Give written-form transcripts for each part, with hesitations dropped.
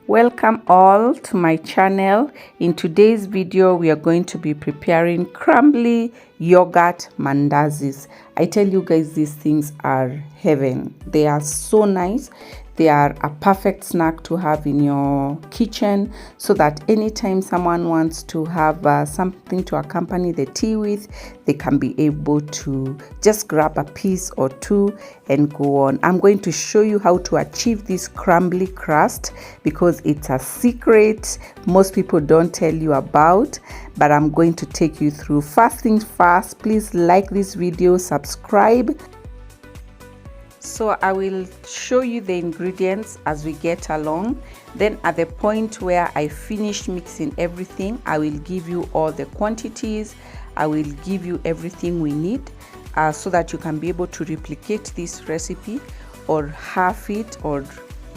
Welcome all to my channel. In today's video we are going to be preparing crumbly yogurt mandazis. I tell you guys, these things are heaven. They are so nice. They are a perfect snack to have in your kitchen, so that anytime someone wants to have something to accompany the tea with, they can be able to just grab a piece or two and go on. I'm going to show you how to achieve this crumbly crust because it's a secret most people don't tell you about, but I'm going to take you through. First things first, please like this video, subscribe. So I will show you the ingredients as we get along. Then at the point where I finish mixing everything, I will give you all the quantities. I will give you everything we need so that you can be able to replicate this recipe or half it or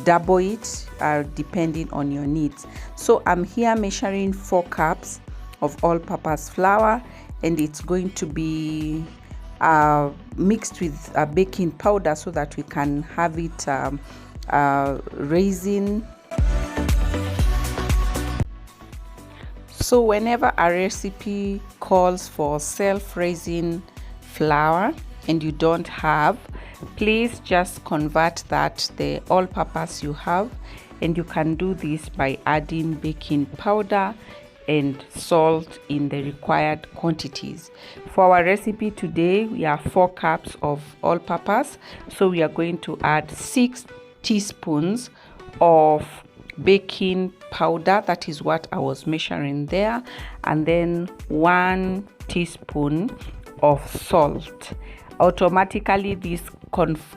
double it depending on your needs. So I'm here measuring 4 cups of all-purpose flour, and it's going to be mixed with baking powder so that we can have it raising. So whenever a recipe calls for self-raising flour and you don't have, please just convert that the all-purpose you have, and you can do this by adding baking powder and salt in the required quantities. For our recipe today, we have 4 cups of all-purpose, so we are going to add 6 teaspoons of baking powder. That is what I was measuring there, and then 1 teaspoon of salt. Automatically this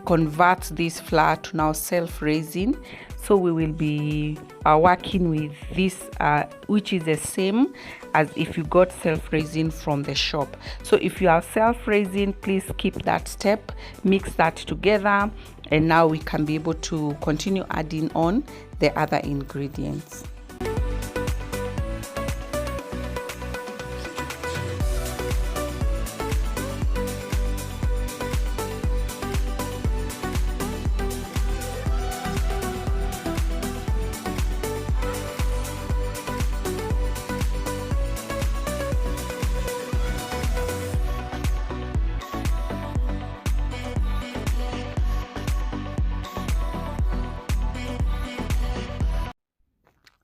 converts this flour to now self-raising, so we will be working with this which is the same as if you got self-raising from the shop. So if you are self-raising, please skip that step, mix that together, and now we can be able to continue adding on the other ingredients.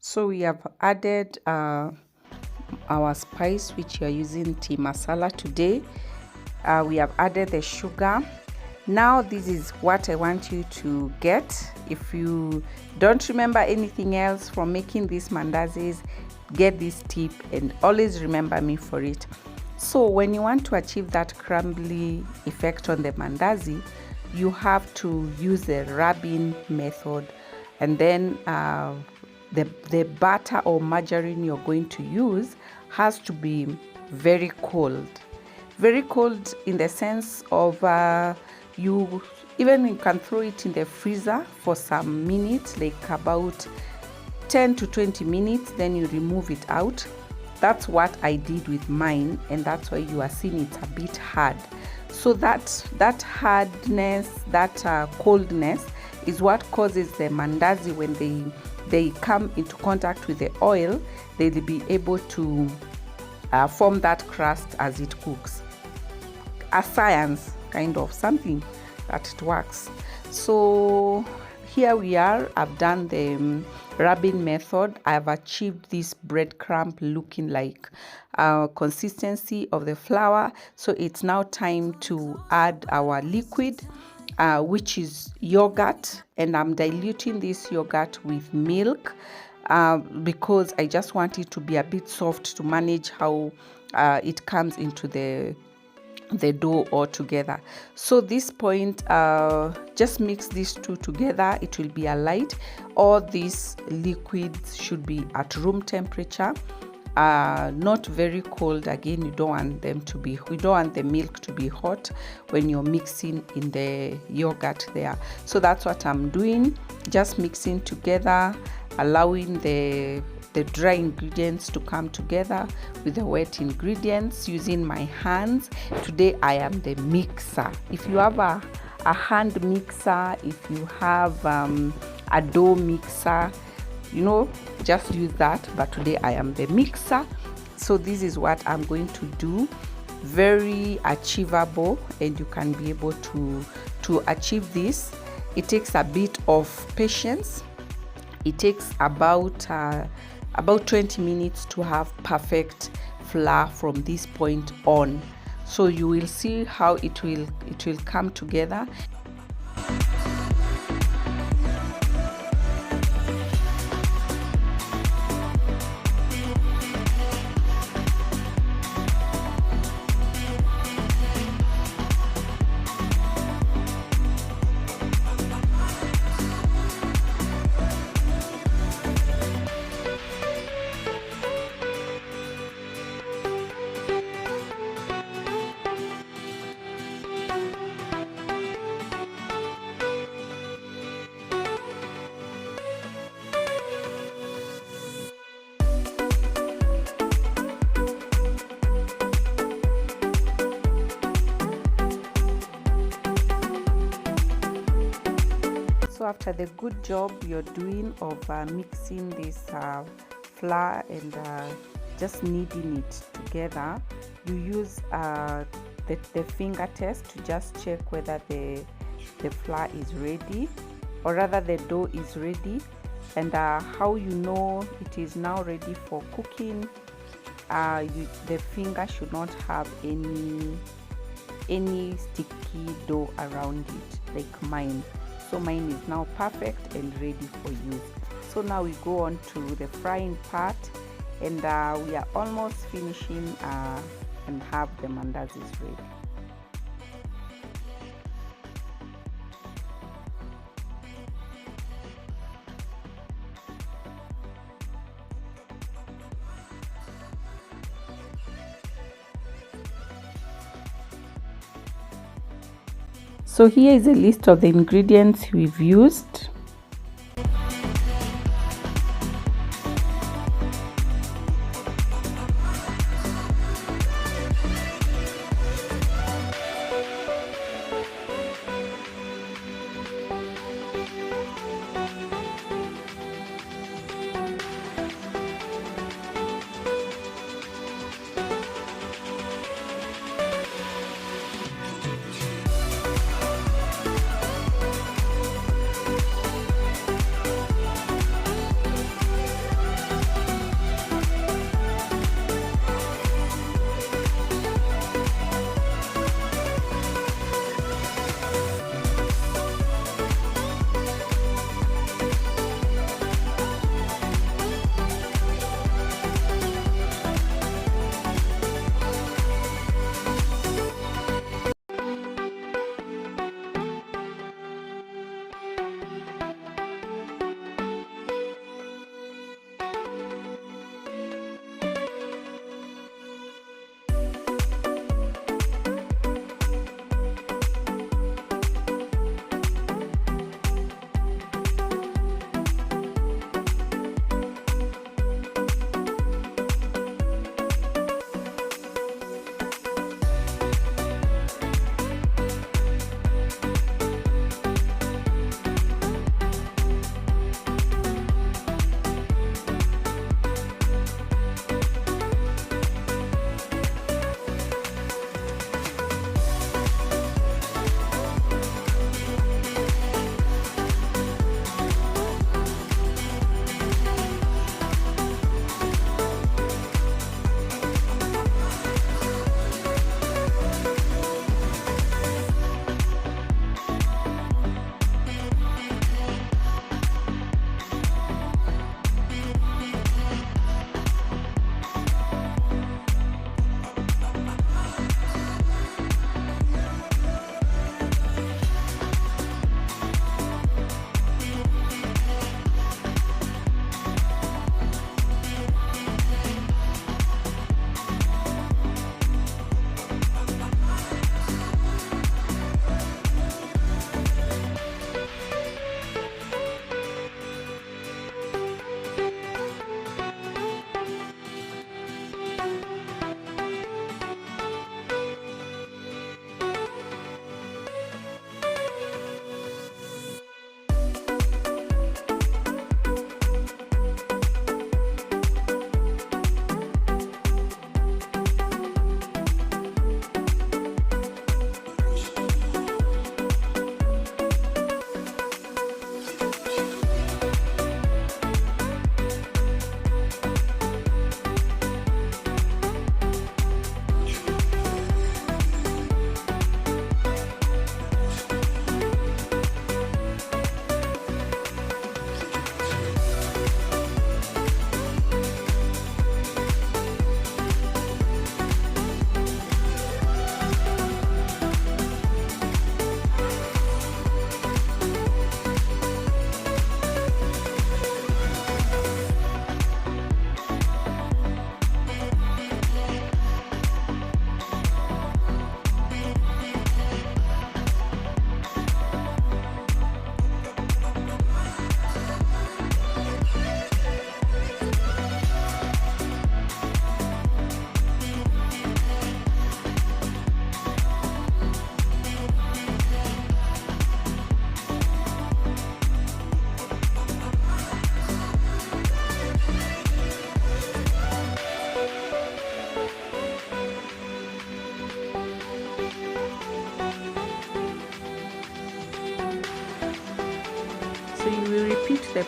So we have added our spice, which we are using tea masala today. We have added the sugar. Now this is what I want you to get. If you don't remember anything else from making these mandazis, get this tip and always remember me for it. So when you want to achieve that crumbly effect on the mandazi, you have to use the rubbing method, and then the butter or margarine you're going to use has to be very cold in the sense of you can throw it in the freezer for some minutes, like about 10 to 20 minutes, then you remove it out. That's what I did with mine, and that's why you are seeing it's a bit hard. So that hardness, that coldness is what causes the mandazi, when they come into contact with the oil, they'll be able to form that crust as it cooks. A science, kind of something that it works. So here we are. I've done the rubbing method. I've achieved this breadcrumb looking like consistency of the flour. So it's now time to add our liquid, which is yogurt, and I'm diluting this yogurt with milk because I just want it to be a bit soft to manage how it comes into the dough all together. So this point, just mix these two together. It will be a light. All these liquids should be at room temperature, not very cold. Again, we don't want the milk to be hot when you're mixing in the yogurt there. So that's what I'm doing, just mixing together, allowing the dry ingredients to come together with the wet ingredients using my hands. Today I am the mixer. If you have a hand mixer, if you have a dough mixer, just use that. But today I am the mixer, so this is what I'm going to do. Very achievable, and you can be able to achieve this. It takes a bit of patience. It takes about 20 minutes to have perfect flour from this point on. So you will see how it will come together. So after the good job you're doing of mixing this flour and just kneading it together, you use the finger test to just check whether the flour is ready, or rather the dough is ready. And how you know it is now ready for cooking, the finger should not have any sticky dough around it like mine. So mine is now perfect and ready for use. So now we go on to the frying part, and we are almost finishing and have the mandazis ready. So here is a list of the ingredients we've used.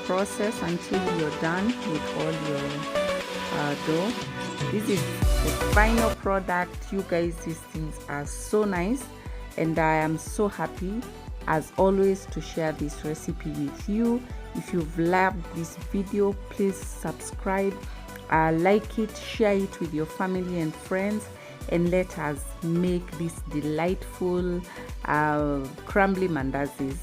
process until you're done with all your dough. This is the final product, you guys. These things are so nice, and I am so happy as always to share this recipe with you. If you've loved this video, please subscribe, like it, share it with your family and friends, and let us make these delightful crumbly mandazis.